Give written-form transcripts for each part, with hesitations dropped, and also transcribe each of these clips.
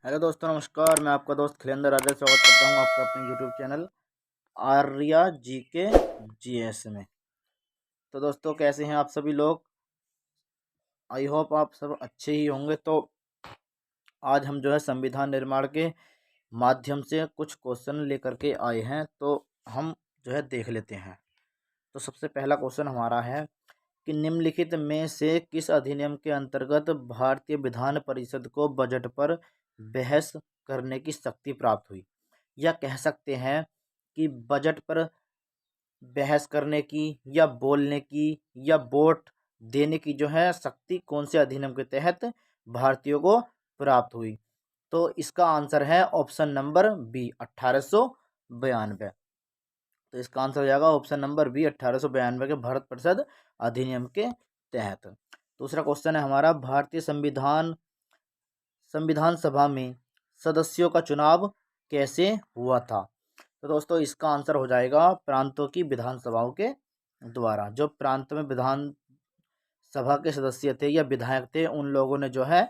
Hello दोस्तों, नमस्कार। मैं आपका दोस्त खिलेंद्र राजा स्वागत करता हूं आपका अपने यूट्यूब चैनल आर्या जी के जीएस में। तो दोस्तों, कैसे हैं आप सभी लोग? आई होप आप सब अच्छे ही होंगे। तो आज हम जो है संविधान निर्माण के माध्यम से कुछ क्वेश्चन लेकर के आए हैं, तो हम जो है देख लेते हैं। तो सबसे पहला क्वेश्चन हमारा है कि निम्नलिखित में से किस अधिनियम के अंतर्गत भारतीय विधान परिषद को बजट पर बहस करने की शक्ति प्राप्त हुई, या कह सकते हैं कि बजट पर बहस करने की या बोलने की या वोट देने की जो है शक्ति कौन से अधिनियम के तहत भारतीयों को प्राप्त हुई? तो इसका आंसर है ऑप्शन नंबर बी, 1892। तो इसका आंसर हो जाएगा ऑप्शन नंबर बी, 1892 के भारत परिषद अधिनियम के तहत। दूसरा क्वेश्चन है हमारा, भारतीय संविधान सभा में सदस्यों का चुनाव कैसे हुआ था? तो दोस्तों, इसका आंसर हो जाएगा प्रांतों की विधानसभाओं के द्वारा। जो प्रांत में विधान सभा के सदस्य थे या विधायक थे, उन लोगों ने जो है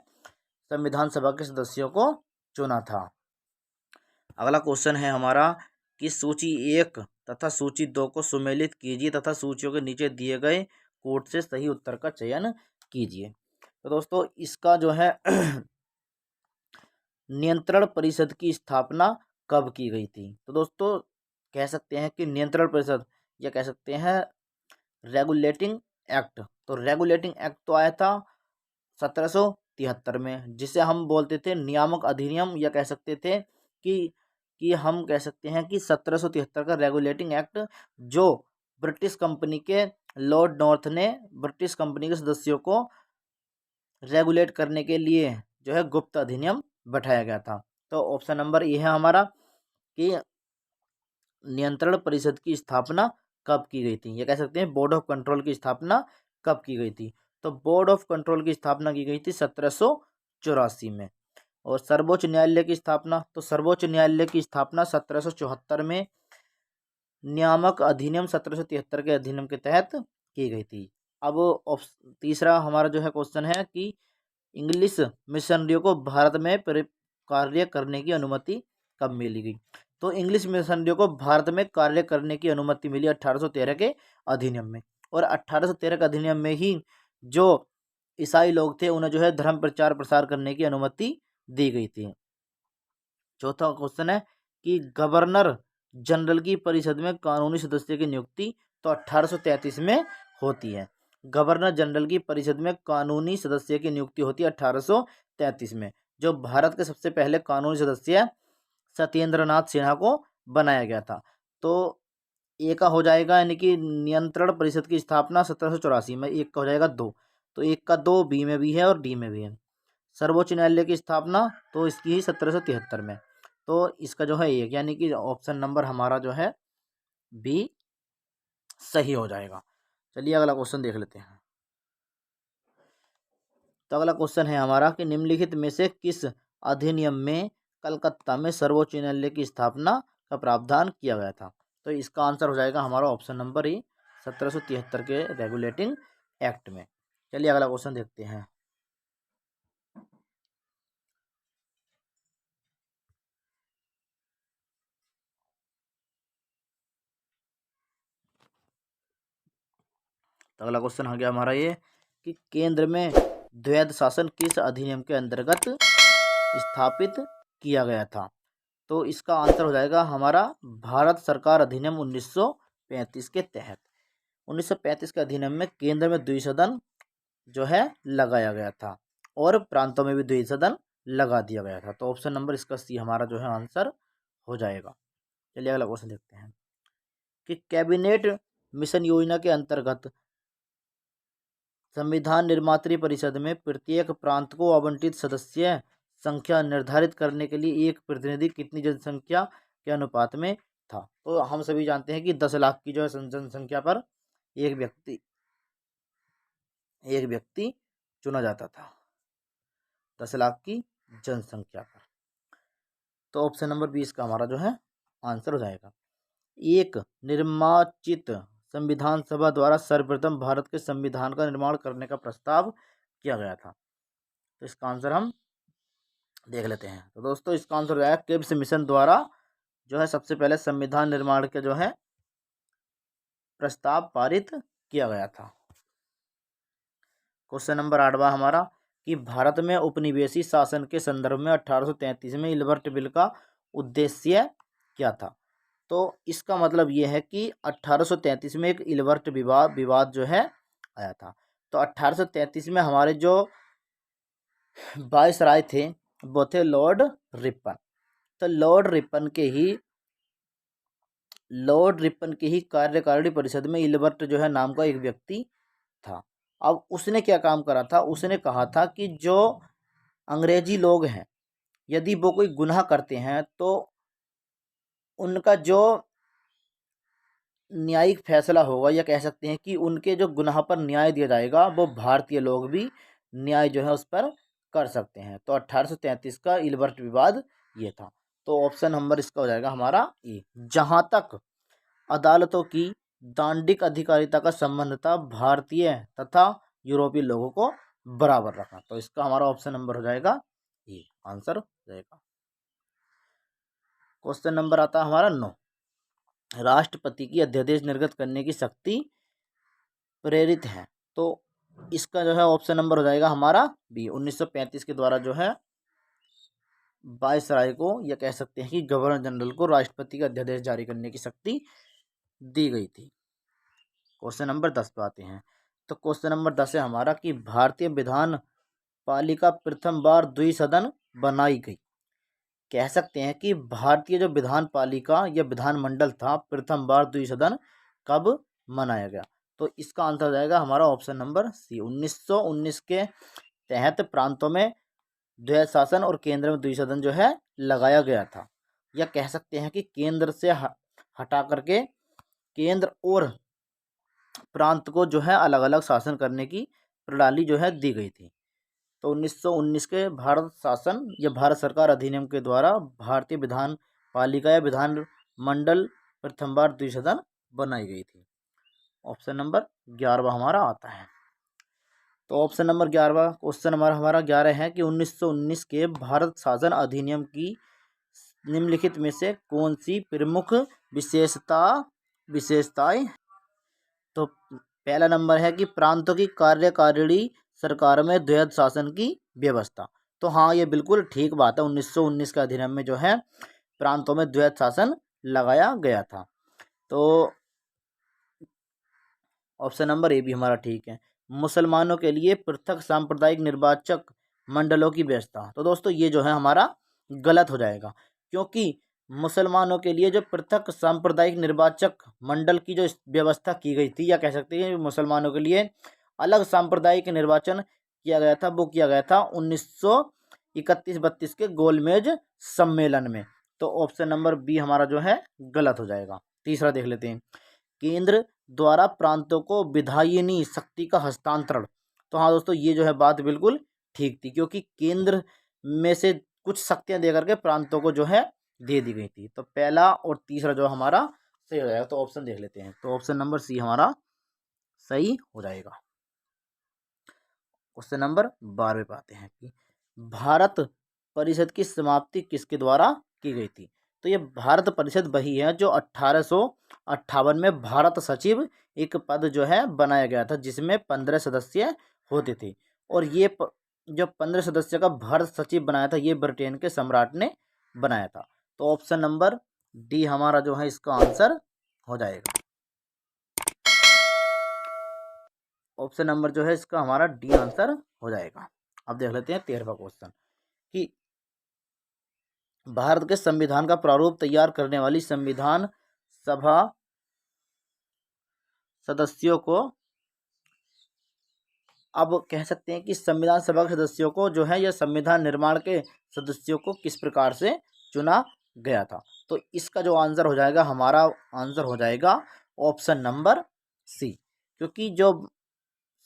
संविधान सभा के सदस्यों को चुना था। अगला क्वेश्चन है हमारा कि सूची 1 तथा सूची 2 को सुमेलित कीजिए तथा सूचियों के नीचे दिए गए कोड से सही उत्तर का चयन कीजिए। तो दोस्तों, इसका जो है नियंत्रण परिषद की स्थापना कब की गई थी? तो दोस्तों, कह सकते हैं कि नियंत्रण परिषद, या कह सकते हैं रेगुलेटिंग एक्ट। तो रेगुलेटिंग एक्ट तो आया था 1773 में, जिसे हम बोलते थे नियामक अधिनियम, या कह सकते थे कि हम कह सकते हैं कि 1773 का रेगुलेटिंग एक्ट, जो ब्रिटिश कंपनी के लॉर्ड नॉर्थ ने ब्रिटिश कंपनी के सदस्यों को रेगुलेट करने के लिए जो है गुप्त अधिनियम बैठाया गया था। तो ऑप्शन नंबर ए है हमारा कि नियंत्रण परिषद की स्थापना कब की गई थी, या कह सकते हैं बोर्ड ऑफ कंट्रोल की स्थापना कब की गई थी? तो बोर्ड ऑफ कंट्रोल की स्थापना की गई थी 1784 में। और सर्वोच्च न्यायालय की स्थापना, तो सर्वोच्च न्यायालय की स्थापना 1774 में नियामक अधिनियम 1773 के अधिनियम के तहत की गई थी। अब तीसरा हमारा जो है क्वेश्चन है कि इंग्लिश मिशनरियों को भारत में कार्य करने की अनुमति कब मिली गई? तो इंग्लिश मिशनरियों को भारत में कार्य करने की अनुमति मिली 1813 के अधिनियम में। और 1813 के अधिनियम में ही जो ईसाई लोग थे, उन्हें जो है धर्म प्रचार प्रसार करने की अनुमति दी गई थी। चौथा क्वेश्चन है कि गवर्नर जनरल की परिषद में कानूनी सदस्य की नियुक्ति तो 1833 में होती है। गवर्नर जनरल की परिषद में कानूनी सदस्य की नियुक्ति होती है 1833 में। जो भारत के सबसे पहले कानूनी सदस्य सत्येंद्रनाथ सिन्हा को बनाया गया था। तो ए का हो जाएगा, यानी कि नियंत्रण परिषद की स्थापना 1784 में। एक का हो जाएगा 2, तो एक का 2 बी में भी है और डी में भी है। सर्वोच्च न्यायालय की स्थापना तो इसकी ही 1773 में। तो इसका जो है एक, यानी कि ऑप्शन नंबर हमारा जो है बी सही हो जाएगा। चलिए अगला क्वेश्चन देख लेते हैं। तो अगला क्वेश्चन है हमारा कि निम्नलिखित में से किस अधिनियम में कलकत्ता में सर्वोच्च न्यायालय की स्थापना का प्रावधान किया गया था? तो इसका आंसर हो जाएगा हमारा ऑप्शन नंबर ई, 1773 के रेगुलेटिंग एक्ट में। चलिए अगला क्वेश्चन देखते हैं। तो अगला क्वेश्चन आ गया हमारा ये कि केंद्र में द्वैध शासन किस अधिनियम के अंतर्गत स्थापित किया गया था? तो इसका आंसर हो जाएगा हमारा भारत सरकार अधिनियम 1935 के तहत। 1935 के अधिनियम में केंद्र में द्विसदन जो है लगाया गया था, और प्रांतों में भी द्विसदन लगा दिया गया था। तो ऑप्शन नंबर इसका सी हमारा जो है आंसर हो जाएगा। चलिए अगला क्वेश्चन देखते हैं कि कैबिनेट मिशन योजना के अंतर्गत संविधान निर्मात्री परिषद में प्रत्येक प्रांत को आवंटित सदस्य संख्या निर्धारित करने के लिए एक प्रतिनिधि कितनी जनसंख्या के अनुपात में था? तो हम सभी जानते हैं कि 10 लाख की जो है जनसंख्या पर एक व्यक्ति चुना जाता था, 10 लाख की जनसंख्या पर। तो ऑप्शन नंबर 20 का हमारा जो है आंसर हो जाएगा। एक निर्वाचित संविधान सभा द्वारा सर्वप्रथम भारत के संविधान का निर्माण करने का प्रस्ताव किया गया था। तो इसका आंसर हम देख लेते हैं। तो दोस्तों इसका आंसर हो जाएगा क्रिप्स मिशन द्वारा जो है सबसे पहले संविधान निर्माण के जो है प्रस्ताव पारित किया गया था। क्वेश्चन नंबर 8वां हमारा कि भारत में उपनिवेशी शासन के संदर्भ में 1833 में इल्बर्ट बिल का उद्देश्य क्या था। तो इसका मतलब ये है कि 1833 में एक इल्बर्ट विवाद जो है आया था। तो 1833 में हमारे जो वायसराय थे वो थे लॉर्ड रिपन। तो लॉर्ड रिपन के ही कार्यकारिणी परिषद में इल्बर्ट जो है नाम का एक व्यक्ति था। अब उसने क्या काम करा था, उसने कहा था कि जो अंग्रेजी लोग हैं यदि वो कोई गुनाह करते हैं तो उनका जो न्यायिक फैसला होगा, या कह सकते हैं कि उनके जो गुनाह पर न्याय दिया जाएगा वो भारतीय लोग भी न्याय जो है उस पर कर सकते हैं। तो 1833 का इल्बर्ट विवाद ये था। तो ऑप्शन नंबर इसका हो जाएगा हमारा ए। जहां तक अदालतों की दांडिक अधिकारिता का संबंध था, भारतीय तथा यूरोपीय लोगों को बराबर रखा। तो इसका हमारा ऑप्शन नंबर हो जाएगा ए, आंसर हो जाएगा। क्वेश्चन नंबर आता है हमारा 9। राष्ट्रपति की अध्यादेश निर्गत करने की शक्ति प्रेरित है। तो इसका जो है ऑप्शन नंबर हो जाएगा हमारा बी। 1935 के द्वारा जो है वायसराय को, या कह सकते हैं कि गवर्नर जनरल को राष्ट्रपति का अध्यादेश जारी करने की शक्ति दी गई थी। क्वेश्चन नंबर 10 पे आते हैं। तो क्वेश्चन नंबर 10 है हमारा कि भारतीय विधान पालिका प्रथम बार द्विसदन बनाई गई। कह सकते हैं कि भारतीय जो विधान पालिका या विधानमंडल था प्रथम बार द्विसदन कब मनाया गया। तो इसका आंसर हो जाएगा हमारा ऑप्शन नंबर सी। 1919 के तहत प्रांतों में द्वैध शासन और केंद्र में द्विसदन जो है लगाया गया था। या कह सकते हैं कि केंद्र से हटा करके केंद्र और प्रांत को जो है अलग अलग शासन करने की प्रणाली जो है दी गई थी। तो 1919 के भारत शासन या भारत सरकार अधिनियम के द्वारा भारतीय विधान पालिका या विधान मंडल प्रथम बार द्विसदन बनाई गई थी। ऑप्शन नंबर 11 हमारा आता है। तो ऑप्शन नंबर 11 क्वेश्चन नंबर हमारा 11 है कि 1919 के भारत शासन अधिनियम की निम्नलिखित में से कौन सी प्रमुख विशेषताएं। तो पहला नंबर है कि प्रांतों की कार्यकारिणी सरकार में द्वैध शासन की व्यवस्था। तो हाँ, ये बिल्कुल ठीक बात है। 1919 के अधिनियम में जो है प्रांतों में द्वैध शासन लगाया गया था। तो ऑप्शन नंबर ए भी हमारा ठीक है। मुसलमानों के लिए पृथक सांप्रदायिक निर्वाचक मंडलों की व्यवस्था। तो दोस्तों ये जो है हमारा गलत हो जाएगा, क्योंकि मुसलमानों के लिए जो पृथक सांप्रदायिक निर्वाचक मंडल की जो व्यवस्था की गई थी, या कह सकते हैं मुसलमानों के लिए अलग सांप्रदायिक निर्वाचन किया गया था, वो किया गया था 1931-32 के गोलमेज सम्मेलन में। तो ऑप्शन नंबर बी हमारा जो है गलत हो जाएगा। तीसरा देख लेते हैं। केंद्र द्वारा प्रांतों को विधायिनी शक्ति का हस्तांतरण। तो हाँ दोस्तों, ये जो है बात बिल्कुल ठीक थी, क्योंकि केंद्र में से कुछ शक्तियां देकर के प्रांतों को जो है दे दी गई थी। तो पहला और तीसरा जो हमारा सही हो जाएगा। तो ऑप्शन देख लेते हैं। तो ऑप्शन नंबर सी हमारा सही हो जाएगा। क्वेश्चन नंबर 12 पे आते हैं कि भारत परिषद की समाप्ति किसके द्वारा की गई थी। तो ये भारत परिषद वही है जो 1858 में भारत सचिव एक पद जो है बनाया गया था, जिसमें 15 सदस्य होते थे। और ये जो 15 सदस्य का भारत सचिव बनाया था, ये ब्रिटेन के सम्राट ने बनाया था। तो ऑप्शन नंबर डी हमारा जो है इसका आंसर हो जाएगा। ऑप्शन नंबर जो है इसका हमारा डी आंसर हो जाएगा। अब देख लेते हैं 13वां क्वेश्चन कि भारत के संविधान का प्रारूप तैयार करने वाली संविधान सभा सदस्यों को, अब कह सकते हैं कि संविधान सभा के सदस्यों को जो है, यह संविधान निर्माण के सदस्यों को किस प्रकार से चुना गया था। तो इसका जो आंसर हो जाएगा हमारा आंसर हो जाएगा ऑप्शन नंबर सी, क्योंकि जो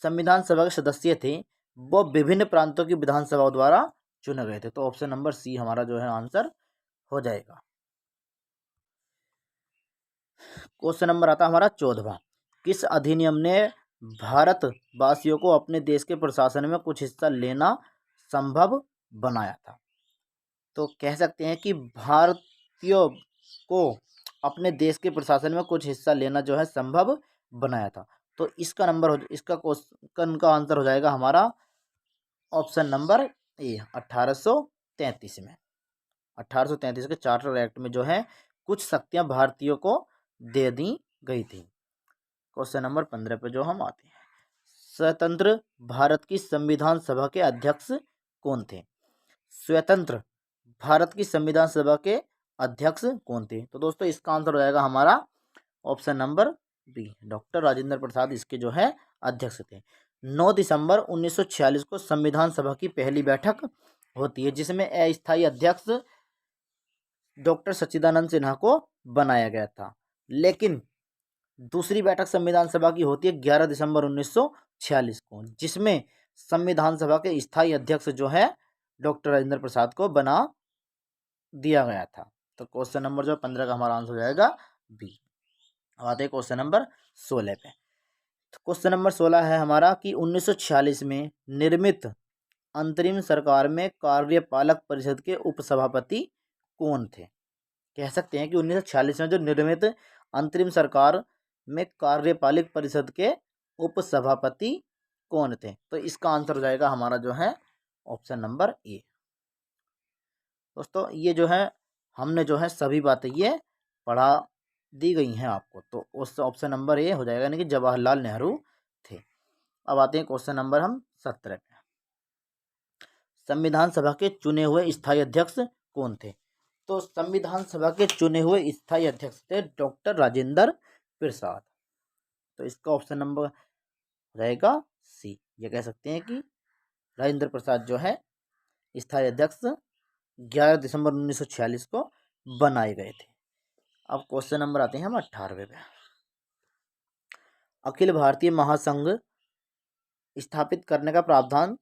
संविधान सभा के सदस्य थे वो विभिन्न प्रांतों की विधानसभाओं द्वारा चुने गए थे। तो ऑप्शन नंबर सी हमारा जो है आंसर हो जाएगा। क्वेश्चन नंबर आता है हमारा 14वां। किस अधिनियम ने भारत वासियों को अपने देश के प्रशासन में कुछ हिस्सा लेना संभव बनाया था। तो कह सकते हैं कि भारतीयों को अपने देश के प्रशासन में कुछ हिस्सा लेना जो है संभव बनाया था। तो इसका क्वेश्चन का आंसर हो जाएगा हमारा ऑप्शन नंबर ए 1833 में। 1833 के चार्टर एक्ट में जो है कुछ शक्तियां भारतीयों को दे दी गई थी। क्वेश्चन नंबर 15 पे जो हम आते हैं, स्वतंत्र भारत की संविधान सभा के अध्यक्ष कौन थे? स्वतंत्र भारत की संविधान सभा के अध्यक्ष कौन थे? तो दोस्तों इसका आंसर हो जाएगा हमारा option number B, doctor Rajendra Prasad इसके जो है अध्यक्ष थे। 9 दिसंबर 1946 को संविधान सभा की पहली बैठक होती है, जिसमें अस्थायी अध्यक्ष डॉक्टर सच्चिदानंद सिन्हा को बनाया गया था। लेकिन दूसरी बैठक संविधान सभा की होती है 11 दिसंबर 1946 को, जिसमें संविधान सभा के स्थायी अध्यक्ष जो है डॉक्टर राजेंद्र प्रसाद को बना दिया गया था। तो क्वेश्चन नंबर जो 15 का हमारा आंसर हो जाएगा बी। आते हैं क्वेश्चन नंबर 16 पे। तो क्वेश्चन नंबर 16 है हमारा कि 1946 में निर्मित अंतरिम सरकार में कार्यपालक परिषद के उपसभापति कौन थे? कह सकते हैं कि 1946 में जो निर्मित अंतरिम सरकार में कार्यपालक परिषद के उपसभापति कौन थे? तो इसका आंसर हो जाएगा हमारा जो है ऑप्शन नंबर ए। दोस्तों ये जो है हमने जो है सभी बातें ये पढ़ा दी गई हैं आपको, तो उस ऑप्शन नंबर ए हो जाएगा, यानी कि जवाहरलाल नेहरू थे। अब आते हैं क्वेश्चन नंबर हम 17 पे। संविधान सभा के चुने हुए स्थायी अध्यक्ष कौन थे? तो संविधान सभा के चुने हुए स्थायी अध्यक्ष थे डॉक्टर राजेंद्र प्रसाद। तो इसका ऑप्शन नंबर रहेगा सी। ये कह सकते हैं कि राजेंद्र प्रसाद जो है स्थायी अध्यक्ष 11 दिसंबर 1946 को बनाए गए थे। अब क्वेश्चन नंबर आते हैं हम 18वें पे। अखिल भारतीय महासंघ स्थापित करने का प्रावधान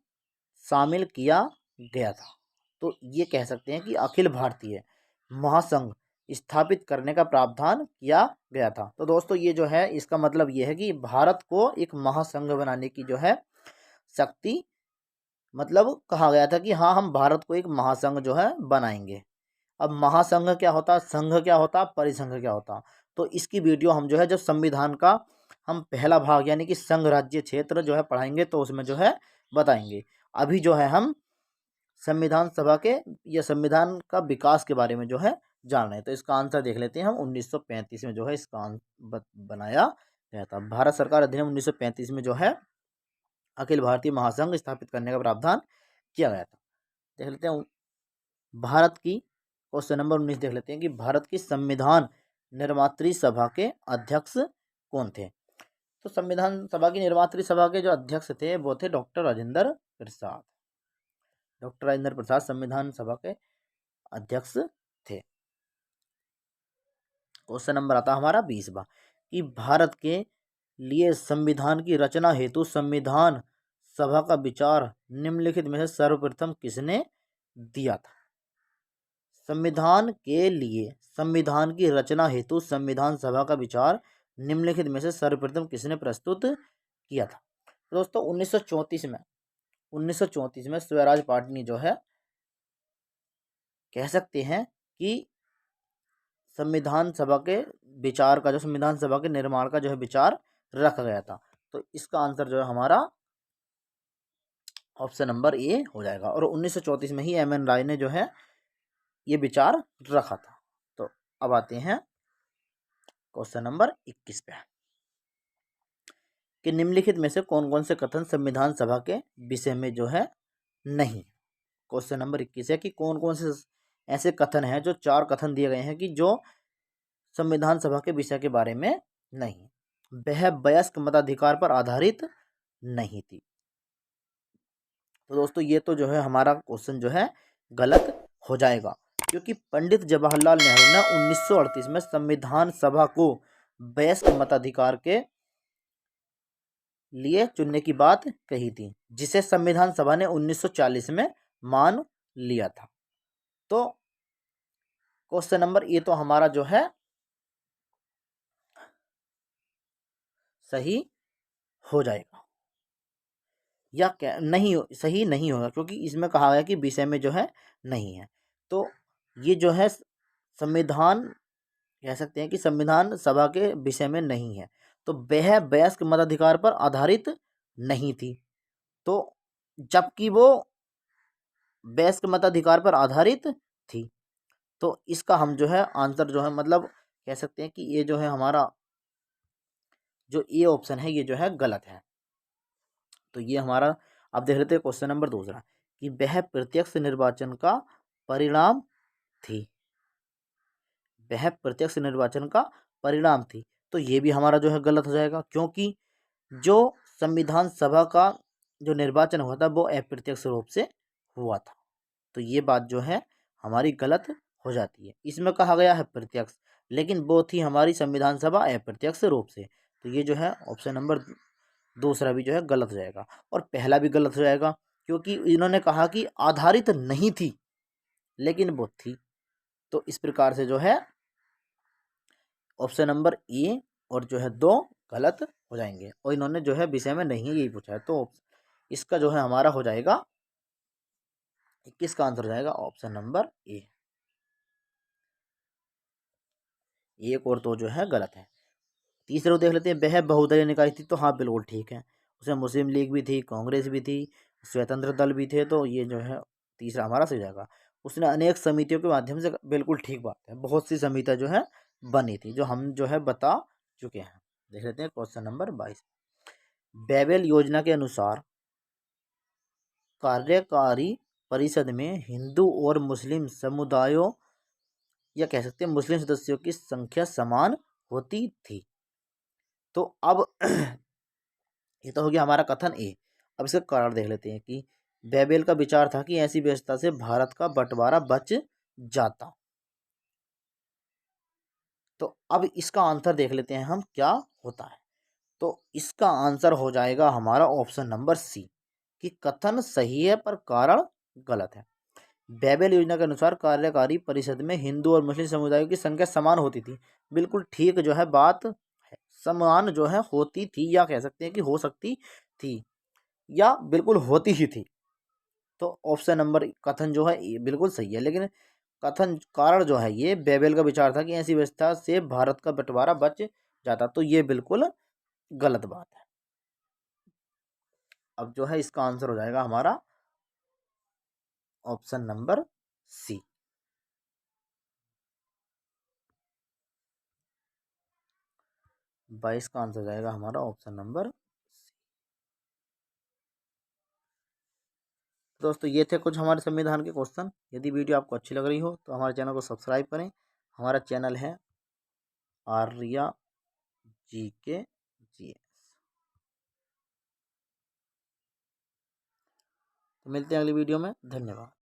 शामिल किया गया था। तो ये कह सकते हैं कि अखिल भारतीय महासंघ स्थापित करने का प्रावधान किया गया था। तो दोस्तों ये जो है इसका मतलब ये है कि भारत को एक महासंघ बनाने की जो है शक्ति, मतलब कहा गया था कि हाँ हम भारत को एक महासंघ जो है बनाएंगे। अब महासंघ क्या होता, संघ क्या होता, परिसंघ क्या होता, तो इसकी वीडियो हम जो है जब संविधान का हम पहला भाग यानी कि संघ राज्य क्षेत्र जो है पढ़ाएंगे तो उसमें जो है बताएंगे। अभी जो है हम संविधान सभा के या संविधान का विकास के बारे में जो है जान रहे हैं। तो इसका आंसर देख लेते हैं हम 1935 में जो है इसका बनाया गया था। भारत सरकार अधिनियम 1935 में जो है अखिल भारतीय महासंघ स्थापित करने का प्रावधान किया गया था। देख लेते हैं भारत की क्वेश्चन नंबर 19 देख लेते हैं कि भारत की संविधान निर्मात्री सभा के अध्यक्ष कौन थे? तो संविधान सभा की निर्मात्री सभा के जो अध्यक्ष थे वो थे डॉक्टर राजेंद्र प्रसाद। डॉक्टर राजेंद्र प्रसाद संविधान सभा के अध्यक्ष थे। क्वेश्चन नंबर आता हमारा 20वां कि भारत के लिए संविधान की रचना हेतु संविधान सभा का विचार निम्नलिखित में से सर्वप्रथम किसने दिया था? संविधान के लिए संविधान की रचना हेतु संविधान सभा का विचार निम्नलिखित में से सर्वप्रथम किसने प्रस्तुत किया था? दोस्तों 1934 में स्वराज पार्टी जो है कह सकते हैं कि संविधान सभा के विचार का जो संविधान सभा के निर्माण का जो है विचार रखा गया था। तो इसका आंसर जो है हमारा ऑप्शन नंबर ए हो जाएगा। और 1934 में ही एम.एन. राय ने जो है ये विचार रखा था। तो अब आते हैं क्वेश्चन नंबर 21 पे कि निम्नलिखित में से कौन कौन से कथन संविधान सभा के विषय में जो है नहीं। क्वेश्चन नंबर 21 है कि कौन कौन से ऐसे कथन हैं, जो 4 कथन दिए गए हैं कि जो संविधान सभा के विषय के बारे में नहीं, वह वयस्क मताधिकार पर आधारित नहीं थी। तो दोस्तों ये तो जो है हमारा क्वेश्चन जो है गलत हो जाएगा, क्योंकि पंडित जवाहरलाल नेहरू ने 1938 में संविधान सभा को वयस्क मताधिकार के लिए चुनने की बात कही थी, जिसे संविधान सभा ने 1940 में मान लिया था। तो क्वेश्चन नंबर ये तो हमारा जो है सही हो जाएगा, या क्या नहीं सही नहीं होगा, क्योंकि इसमें कहा गया कि विषय में जो है नहीं है। तो ये जो है संविधान, कह सकते हैं कि संविधान सभा के विषय में नहीं है। तो वह वयस्क मताधिकार पर आधारित नहीं थी। तो जबकि वो वयस्क मताधिकार पर आधारित थी। तो इसका हम जो है आंसर जो है मतलब कह सकते हैं कि ये जो है हमारा जो ए ऑप्शन है ये जो है गलत है। तो ये हमारा, अब देख लेते हैं क्वेश्चन नंबर दूसरा, कि वह प्रत्यक्ष निर्वाचन का परिणाम थी। वह प्रत्यक्ष निर्वाचन का परिणाम थी। तो ये भी हमारा जो है गलत हो जाएगा, क्योंकि जो संविधान सभा का जो निर्वाचन हुआ था वो अप्रत्यक्ष रूप से हुआ था। तो ये बात जो है हमारी गलत हो जाती है। इसमें कहा गया है प्रत्यक्ष, लेकिन वो थी हमारी संविधान सभा अप्रत्यक्ष रूप से। तो ये जो है ऑप्शन नंबर दूसरा भी जो है गलत हो जाएगा, और पहला भी गलत हो जाएगा, क्योंकि इन्होंने कहा कि आधारित नहीं थी, लेकिन वो थी। तो इस प्रकार से जो है ऑप्शन नंबर ए और जो है दो गलत हो जाएंगे, और इन्होंने जो है विषय में नहीं यही पूछा है। तो इसका जो है हमारा हो जाएगा 21 का आंसर हो जाएगा ऑप्शन नंबर ए। एक और तो जो है गलत है। तीसरे को देख लेते हैं, वह बहुदलीय निकाय थी। तो हाँ बिल्कुल ठीक है, उसमें मुस्लिम लीग भी थी, कांग्रेस भी थी, स्वतंत्र दल भी थे। तो ये जो है तीसरा हमारा सही जाएगा। उसने अनेक समितियों के माध्यम से, बिल्कुल ठीक बात है, बहुत सी समितियां जो है बनी थी, जो हम जो है बता चुके हैं। देख लेते हैं क्वेश्चन नंबर 22। बेबेल योजना के अनुसार कार्यकारी परिषद में हिंदू और मुस्लिम समुदायों, या कह सकते हैं मुस्लिम सदस्यों की संख्या समान होती थी। तो अब ये तो हो गया हमारा कथन ए। अब इसका कारण देख लेते हैं कि बेबेल का विचार था कि ऐसी व्यवस्था से भारत का बंटवारा बच जाता। तो अब इसका आंसर देख लेते हैं हम क्या होता है। तो इसका आंसर हो जाएगा हमारा ऑप्शन नंबर सी, कि कथन सही है पर कारण गलत है। बेबेल योजना के अनुसार कार्यकारी परिषद में हिंदू और मुस्लिम समुदायों की संख्या समान होती थी। बिल्कुल ठीक जो है बात है, समान जो है होती थी, या कह सकते हैं कि हो सकती थी, या बिल्कुल होती ही थी। तो ऑप्शन नंबर कथन जो है ये बिल्कुल सही है, लेकिन कथन कारण जो है ये बेबेल का विचार था कि ऐसी व्यवस्था से भारत का बंटवारा बच जाता। तो ये बिल्कुल गलत बात है। अब जो है इसका आंसर हो जाएगा हमारा ऑप्शन नंबर सी। 22 का आंसर हो जाएगा हमारा ऑप्शन नंबर सी। दोस्तों ये थे कुछ हमारे संविधान के क्वेश्चन। यदि वीडियो आपको अच्छी लग रही हो तो हमारे चैनल को सब्सक्राइब करें। हमारा चैनल है आर्या GK GS। तो मिलते हैं अगली वीडियो में। धन्यवाद।